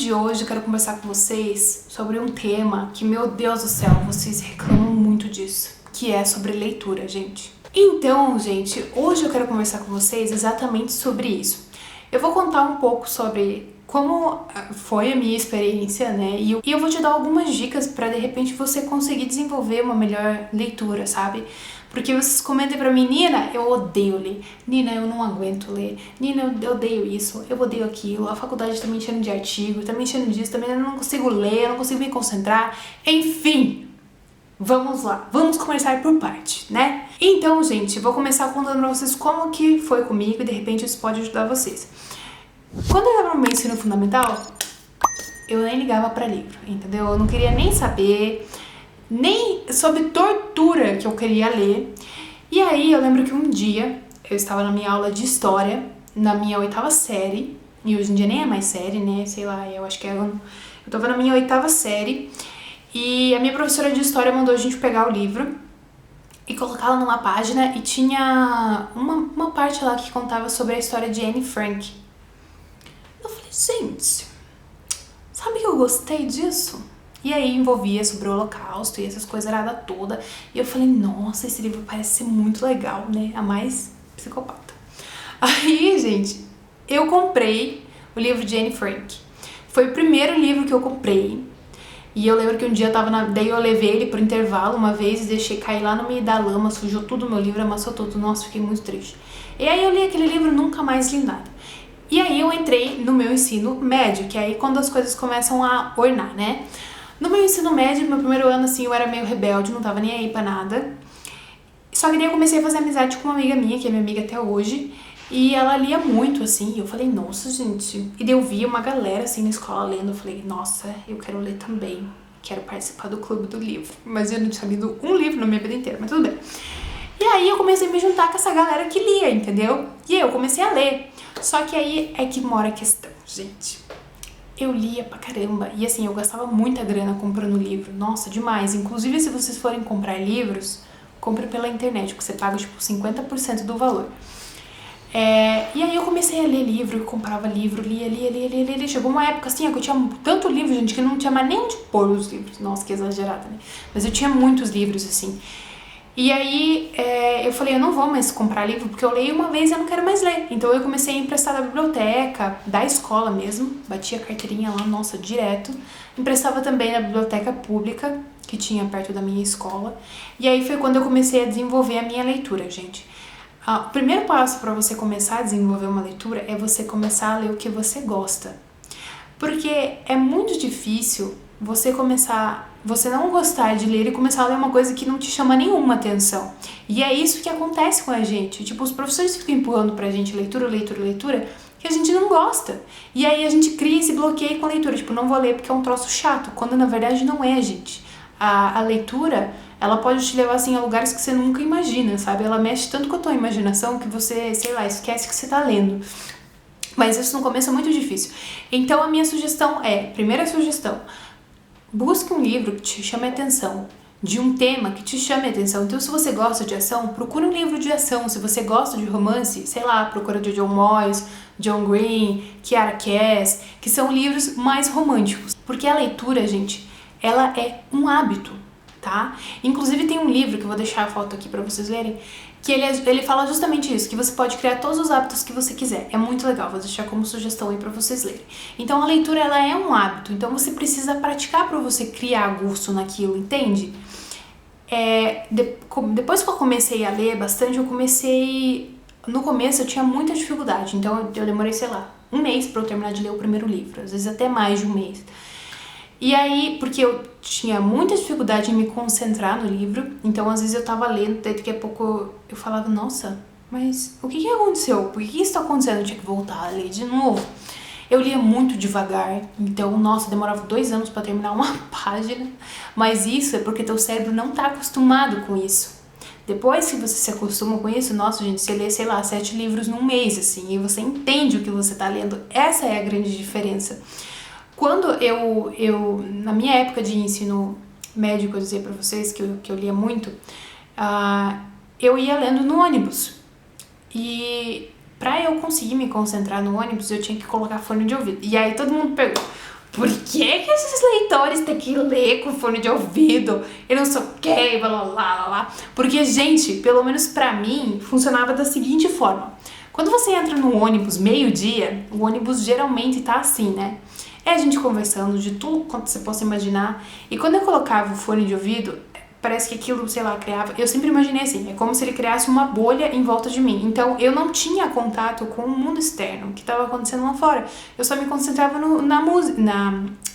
de hoje eu quero conversar com vocês sobre um tema que, meu Deus do céu, vocês reclamam muito disso, que é sobre leitura, gente. Então, gente, hoje eu quero conversar com vocês exatamente sobre isso. Eu vou contar um pouco sobre como foi a minha experiência, né? E eu vou te dar algumas dicas para de repente você conseguir desenvolver uma melhor leitura, sabe? Porque vocês comentam pra mim, Nina, eu odeio ler. Nina, eu não aguento ler. Nina, eu odeio isso, eu odeio aquilo. A faculdade tá me enchendo de artigo, tá me enchendo disso, também eu não consigo ler, eu não consigo me concentrar. Enfim, vamos lá, vamos começar por parte, né? Então, gente, vou começar contando pra vocês como que foi comigo e de repente isso pode ajudar vocês. Quando eu tava no meu ensino fundamental, eu nem ligava pra livro, entendeu? Eu não queria nem saber, nem sobre tortura que eu queria ler. E aí eu lembro que um dia eu estava na minha aula de história, na minha 8ª série, e hoje em dia nem é mais série, né? Sei lá, eu acho que eu tava na minha 8ª série, e a minha professora de história mandou a gente pegar o livro e colocá-lo numa página, e tinha uma parte lá que contava sobre a história de Anne Frank. Eu falei, gente, sabe que eu gostei disso? E aí envolvia sobre o Holocausto e essas coisas arada toda. E eu falei, nossa, esse livro parece ser muito legal, né? A mais psicopata. Aí, gente, eu comprei o livro de Anne Frank. Foi o primeiro livro que eu comprei. E eu lembro que um dia eu tava daí eu levei ele pro intervalo uma vez e deixei cair lá no meio da lama, sujou tudo o meu livro, amassou tudo. Nossa, fiquei muito triste. E aí eu li aquele livro e nunca mais li nada. E aí eu entrei no meu ensino médio, que é aí quando as coisas começam a ornar, né? No meu ensino médio, no meu primeiro ano, assim, eu era meio rebelde, não tava nem aí pra nada. Só que daí eu comecei a fazer amizade com uma amiga minha, que é minha amiga até hoje, e ela lia muito, assim, e eu falei, nossa, gente. E daí eu via uma galera, assim, na escola lendo, eu falei, nossa, eu quero ler também, quero participar do clube do livro. Mas eu não tinha lido um livro na minha vida inteira, mas tudo bem. E aí eu comecei a me juntar com essa galera que lia, entendeu? E aí eu comecei a ler. Só que aí é que mora a questão, gente. Eu lia pra caramba. E assim, eu gastava muita grana comprando livro. Nossa, demais. Inclusive, se vocês forem comprar livros, compre pela internet, porque você paga, tipo, 50% do valor. E aí eu comecei a ler livro, eu comprava livro, lia. Chegou uma época, assim, que eu tinha tanto livro, gente, que não tinha mais nem onde pôr os livros. Nossa, que exagerada, né? Mas eu tinha muitos livros, assim. E aí eu falei, eu não vou mais comprar livro, porque eu leio uma vez e eu não quero mais ler. Então eu comecei a emprestar da biblioteca, da escola mesmo, batia a carteirinha lá, nossa, direto. Emprestava também na biblioteca pública, que tinha perto da minha escola. E aí foi quando eu comecei a desenvolver a minha leitura, gente. O primeiro passo para você começar a desenvolver uma leitura é você começar a ler o que você gosta. Porque é muito difícil você não gostar de ler e começar a ler uma coisa que não te chama nenhuma atenção. E é isso que acontece com a gente. Tipo, os professores ficam empurrando pra gente leitura, que a gente não gosta. E aí a gente cria esse bloqueio com a leitura. Tipo, não vou ler porque é um troço chato. Quando na verdade não é, gente. A leitura, ela pode te levar, assim, a lugares que você nunca imagina, sabe? Ela mexe tanto com a tua imaginação que você, sei lá, esquece que você tá lendo. Mas isso no começo é muito difícil. Então a minha sugestão primeira sugestão, busque um livro que te chame a atenção, de um tema que te chame a atenção. Então, se você gosta de ação, procura um livro de ação. Se você gosta de romance, sei lá, procura de John Moyes, John Green, Kiara Cass, que são livros mais românticos. Porque a leitura, gente, ela é um hábito, tá? Inclusive tem um livro, que eu vou deixar a foto aqui pra vocês verem, que ele fala justamente isso, que você pode criar todos os hábitos que você quiser. É muito legal, vou deixar como sugestão aí pra vocês lerem. Então a leitura, ela é um hábito, então você precisa praticar pra você criar gosto naquilo, entende? Depois que eu comecei a ler bastante, no começo eu tinha muita dificuldade, então eu demorei, sei lá, um mês pra eu terminar de ler o primeiro livro, às vezes até mais de um mês. E aí, porque eu tinha muita dificuldade em me concentrar no livro, então às vezes eu tava lendo, daí daqui a pouco eu falava, nossa, mas o que aconteceu? Por que isso tá acontecendo? Eu tinha que voltar a ler de novo. Eu lia muito devagar, então, nossa, demorava 2 anos pra terminar uma página, mas isso é porque teu cérebro não tá acostumado com isso. Depois que você se acostuma com isso, nossa, gente, você lê, sei lá, 7 livros num mês, assim, e você entende o que você tá lendo. Essa é a grande diferença. Quando na minha época de ensino médio, eu dizia pra vocês que eu lia muito, eu ia lendo no ônibus. E pra eu conseguir me concentrar no ônibus, eu tinha que colocar fone de ouvido. E aí todo mundo por que esses leitores têm que ler com fone de ouvido e não sei o que, blá blá blá blá. Porque, gente, pelo menos pra mim, funcionava da seguinte forma. Quando você entra no ônibus meio-dia, o ônibus geralmente tá assim, né? É a gente conversando de tudo quanto você possa imaginar. E quando eu colocava o fone de ouvido, parece que aquilo, sei lá, criava... Eu sempre imaginei assim, é como se ele criasse uma bolha em volta de mim. Então, eu não tinha contato com o mundo externo, o que estava acontecendo lá fora. Eu só me concentrava na música,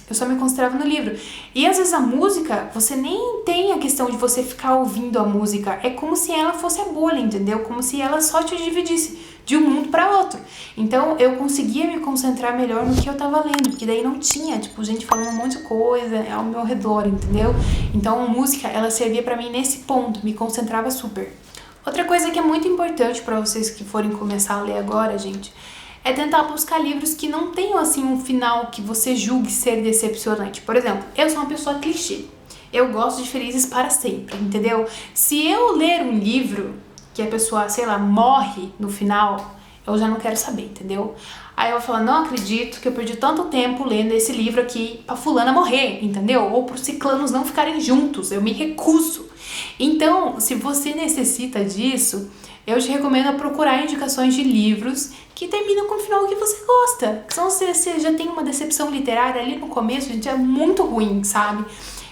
eu só me concentrava no livro. E às vezes a música, você nem tem a questão de você ficar ouvindo a música. É como se ela fosse a bolha, entendeu? Como se ela só te dividisse de um mundo para outro. Então eu conseguia me concentrar melhor no que eu tava lendo, porque daí não tinha, tipo, gente falando um monte de coisa ao meu redor, entendeu? Então a música, ela servia pra mim nesse ponto, me concentrava super. Outra coisa que é muito importante pra vocês que forem começar a ler agora, gente, é tentar buscar livros que não tenham, assim, um final que você julgue ser decepcionante. Por exemplo, eu sou uma pessoa clichê. Eu gosto de Felizes para Sempre, entendeu? Se eu ler um livro que a pessoa, sei lá, morre no final, eu já não quero saber, entendeu? Aí eu vou falar, não acredito que eu perdi tanto tempo lendo esse livro aqui pra fulana morrer, entendeu? Ou pros ciclanos não ficarem juntos, eu me recuso. Então, se você necessita disso, eu te recomendo procurar indicações de livros que terminam com o final que você gosta. Senão você já tem uma decepção literária ali no começo, gente, é muito ruim, sabe?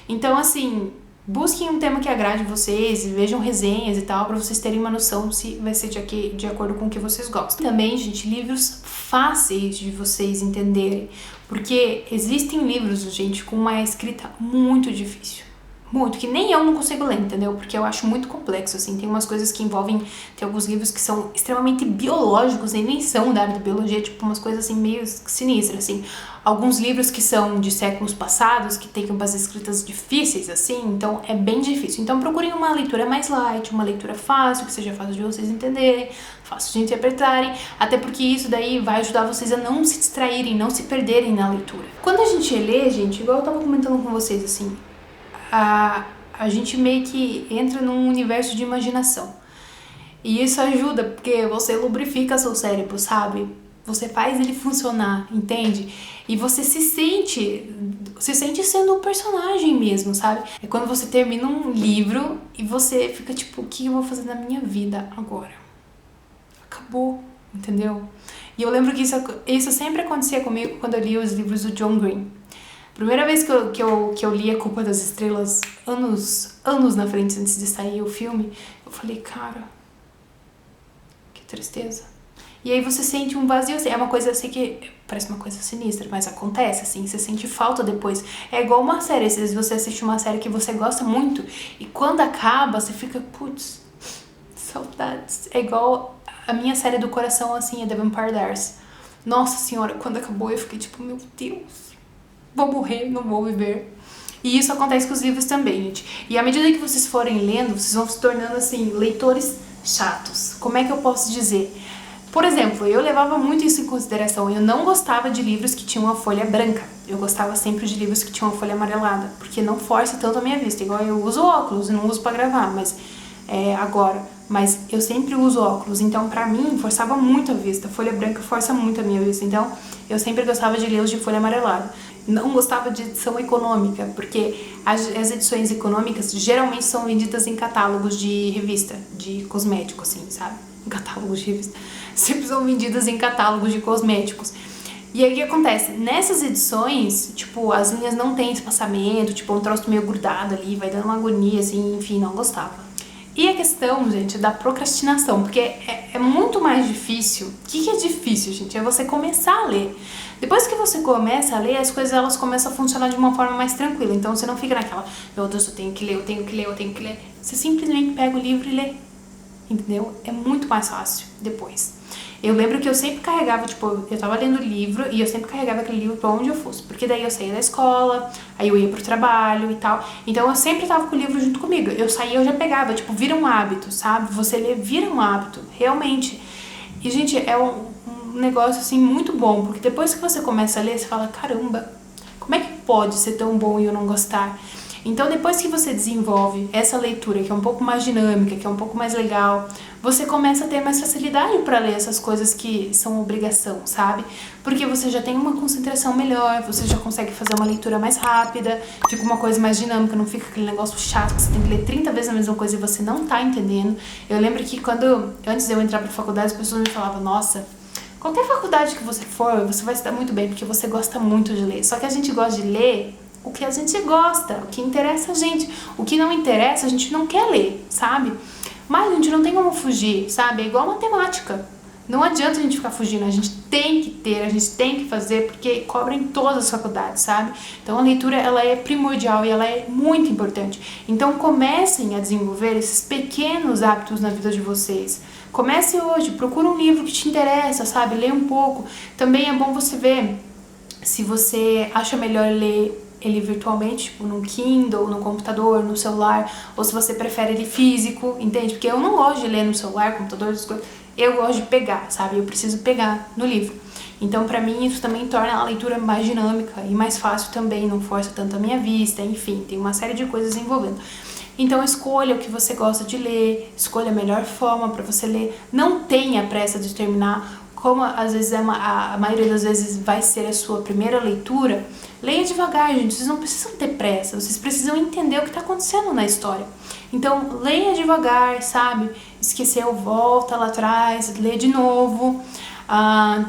Então, assim, busquem um tema que agrade vocês, vejam resenhas e tal, pra vocês terem uma noção se vai ser de acordo com o que vocês gostam. Também, gente, livros fáceis de vocês entenderem, porque existem livros, gente, com uma escrita muito difícil. Muito, que nem eu não consigo ler, entendeu? Porque eu acho muito complexo, assim, tem umas coisas que envolvem, tem alguns livros que são extremamente biológicos e nem são da área da biologia, tipo umas coisas assim meio sinistras, assim. Alguns livros que são de séculos passados, que tem umas escritas difíceis, assim, então é bem difícil. Então procurem uma leitura mais light, uma leitura fácil, que seja fácil de vocês entenderem, fácil de interpretarem, até porque isso daí vai ajudar vocês a não se distraírem, não se perderem na leitura. Quando a gente lê, gente, igual eu tava comentando com vocês, assim, a gente meio que entra num universo de imaginação. E isso ajuda, porque você lubrifica seu cérebro, sabe? Você faz ele funcionar, entende? E você se sente sendo um personagem mesmo, sabe? É quando você termina um livro e você fica tipo, o que eu vou fazer na minha vida agora? Acabou, entendeu? E eu lembro que isso sempre acontecia comigo quando eu lia os livros do John Green. Primeira vez que eu li A Culpa das Estrelas, anos na frente, antes de sair o filme, eu falei, cara, que tristeza. E aí você sente um vazio, assim, é uma coisa assim que parece uma coisa sinistra, mas acontece, assim, você sente falta depois. É igual uma série, às vezes você assiste uma série que você gosta muito, e quando acaba, você fica, putz, saudades. É igual a minha série do coração, assim, é The Vampire Diaries. Nossa senhora, quando acabou eu fiquei tipo, meu Deus, vou morrer, não vou viver. E isso acontece com os livros também, gente. E à medida que vocês forem lendo, vocês vão se tornando, assim, leitores chatos. Como é que eu posso dizer? Por exemplo, eu levava muito isso em consideração. Eu não gostava de livros que tinham uma folha branca. Eu gostava sempre de livros que tinham uma folha amarelada, porque não força tanto a minha vista. Igual eu uso óculos e não uso pra gravar, mas mas eu sempre uso óculos, então pra mim forçava muito a vista. Folha branca força muito a minha vista, então eu sempre gostava de ler os de folha amarelada. Não gostava de edição econômica, porque as edições econômicas geralmente são vendidas em catálogos de revista, de cosméticos, assim, sabe? Em catálogos de revista. Sempre são vendidas em catálogos de cosméticos. E aí o que acontece? Nessas edições, tipo, as linhas não têm espaçamento, tipo, um troço meio grudado ali, vai dando uma agonia, assim, enfim, não gostava. E a questão, gente, da procrastinação, porque é muito mais difícil. O que é difícil, gente? É você começar a ler. Depois que você começa a ler, as coisas elas começam a funcionar de uma forma mais tranquila. Então você não fica naquela, meu Deus, eu tenho que ler, eu tenho que ler, eu tenho que ler. Você simplesmente pega o livro e lê. Entendeu? É muito mais fácil depois. Eu lembro que eu sempre carregava, tipo, eu tava lendo o livro e eu sempre carregava aquele livro pra onde eu fosse. Porque daí eu saía da escola, aí eu ia pro trabalho e tal. Então eu sempre tava com o livro junto comigo. Eu saía, eu já pegava, tipo, vira um hábito, sabe? Você lê, vira um hábito, realmente. E, gente, é um negócio, assim, muito bom. Porque depois que você começa a ler, você fala, caramba, como é que pode ser tão bom e eu não gostar? Então, depois que você desenvolve essa leitura, que é um pouco mais dinâmica, que é um pouco mais legal, você começa a ter mais facilidade para ler essas coisas que são obrigação, sabe? Porque você já tem uma concentração melhor, você já consegue fazer uma leitura mais rápida, fica uma coisa mais dinâmica, não fica aquele negócio chato que você tem que ler 30 vezes a mesma coisa e você não tá entendendo. Eu lembro que antes de eu entrar pra faculdade, as pessoas me falavam, nossa, qualquer faculdade que você for, você vai se dar muito bem, porque você gosta muito de ler. Só que a gente gosta de ler o que a gente gosta, o que interessa a gente. O que não interessa, a gente não quer ler, sabe? Mas a gente não tem como fugir, sabe? É igual matemática. Não adianta a gente ficar fugindo, a gente tem que ter, a gente tem que fazer, porque cobra em todas as faculdades, sabe? Então a leitura, ela é primordial e ela é muito importante. Então comecem a desenvolver esses pequenos hábitos na vida de vocês. Comece hoje, procura um livro que te interessa, sabe? Lê um pouco. Também é bom você ver se você acha melhor ler ele virtualmente, tipo no Kindle, no computador, no celular, ou se você prefere ele físico, entende? Porque eu não gosto de ler no celular, computador, essas coisas. Eu gosto de pegar, sabe? Eu preciso pegar no livro. Então, pra mim, isso também torna a leitura mais dinâmica e mais fácil também, não força tanto a minha vista, enfim, tem uma série de coisas envolvendo. Então, escolha o que você gosta de ler, escolha a melhor forma pra você ler. Não tenha pressa de terminar, como às vezes a maioria das vezes vai ser a sua primeira leitura. Leia devagar, gente, vocês não precisam ter pressa, vocês precisam entender o que está acontecendo na história. Então, leia devagar, sabe? Esqueceu, volta lá atrás, lê de novo.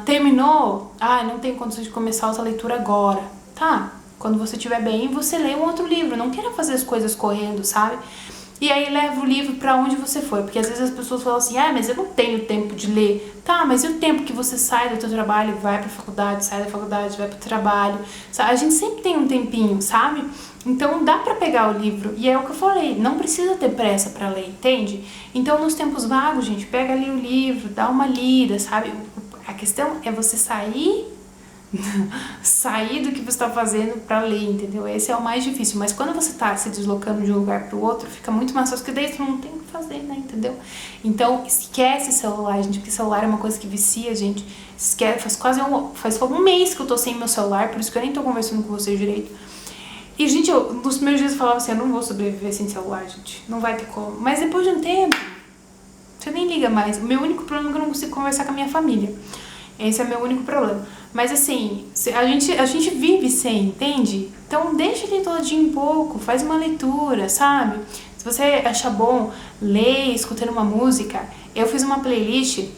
Terminou? Não tenho condições de começar outra leitura agora. Tá, quando você estiver bem, você lê um outro livro, não queira fazer as coisas correndo, sabe? E aí leva o livro pra onde você for, porque às vezes as pessoas falam assim, mas eu não tenho tempo de ler. Tá, mas e o tempo que você sai do teu trabalho, vai pra faculdade, sai da faculdade, vai pro trabalho? A gente sempre tem um tempinho, sabe? Então dá pra pegar o livro, e é o que eu falei, não precisa ter pressa pra ler, entende? Então nos tempos vagos, gente, pega ali o livro, dá uma lida, sabe? A questão é você sair do que você está fazendo para ler, entendeu? Esse é o mais difícil, mas quando você está se deslocando de um lugar para o outro, fica muito mais fácil, porque daí você não tem o que fazer, né, entendeu? Então, esquece celular, gente, porque celular é uma coisa que vicia, gente. Esquece, faz um mês que eu tô sem meu celular, por isso que eu nem tô conversando com vocês direito. E, gente, nos primeiros dias eu falava assim, eu não vou sobreviver sem celular, gente, não vai ter como. Mas depois de um tempo, você nem liga mais. O meu único problema é que eu não consigo conversar com a minha família. Esse é meu único problema. Mas assim, a gente vive sem, entende? Então deixa ele todinho um pouco, faz uma leitura, sabe? Se você achar bom ler, escutando uma música, eu fiz uma playlist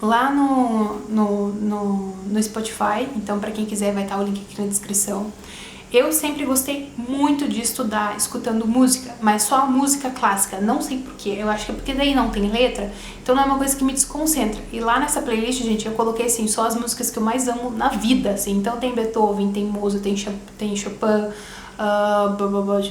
lá no Spotify, então pra quem quiser vai estar o link aqui na descrição. Eu sempre gostei muito de estudar escutando música, mas só a música clássica, não sei porquê, eu acho que é porque daí não tem letra, então não é uma coisa que me desconcentra. E lá nessa playlist, gente, eu coloquei assim, só as músicas que eu mais amo na vida, assim, então tem Beethoven, tem Mozart, tem Chopin, deixa eu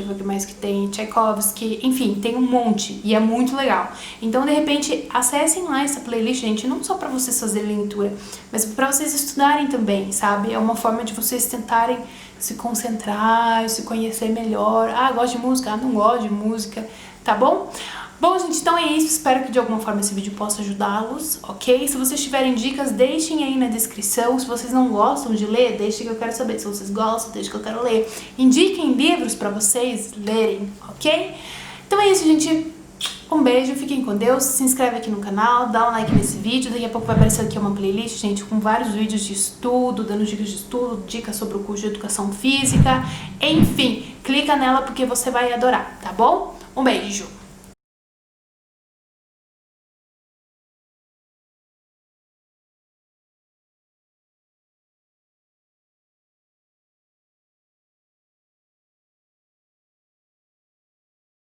ver o que mais que tem, Tchaikovsky, enfim, tem um monte e é muito legal. Então, de repente, acessem lá essa playlist, gente, não só pra vocês fazerem leitura, mas pra vocês estudarem também, sabe? É uma forma de vocês tentarem se concentrar, se conhecer melhor. Gosto de música? Não gosto de música, tá bom? Bom, gente, então é isso. Espero que de alguma forma esse vídeo possa ajudá-los, ok? Se vocês tiverem dicas, deixem aí na descrição. Se vocês não gostam de ler, deixem que eu quero saber. Se vocês gostam, deixem que eu quero ler. Indiquem livros pra vocês lerem, ok? Então é isso, gente. Um beijo, fiquem com Deus, se inscreve aqui no canal, dá um like nesse vídeo, daqui a pouco vai aparecer aqui uma playlist, gente, com vários vídeos de estudo, dando dicas de estudo, dicas sobre o curso de Educação Física, enfim, clica nela porque você vai adorar, tá bom? Um beijo!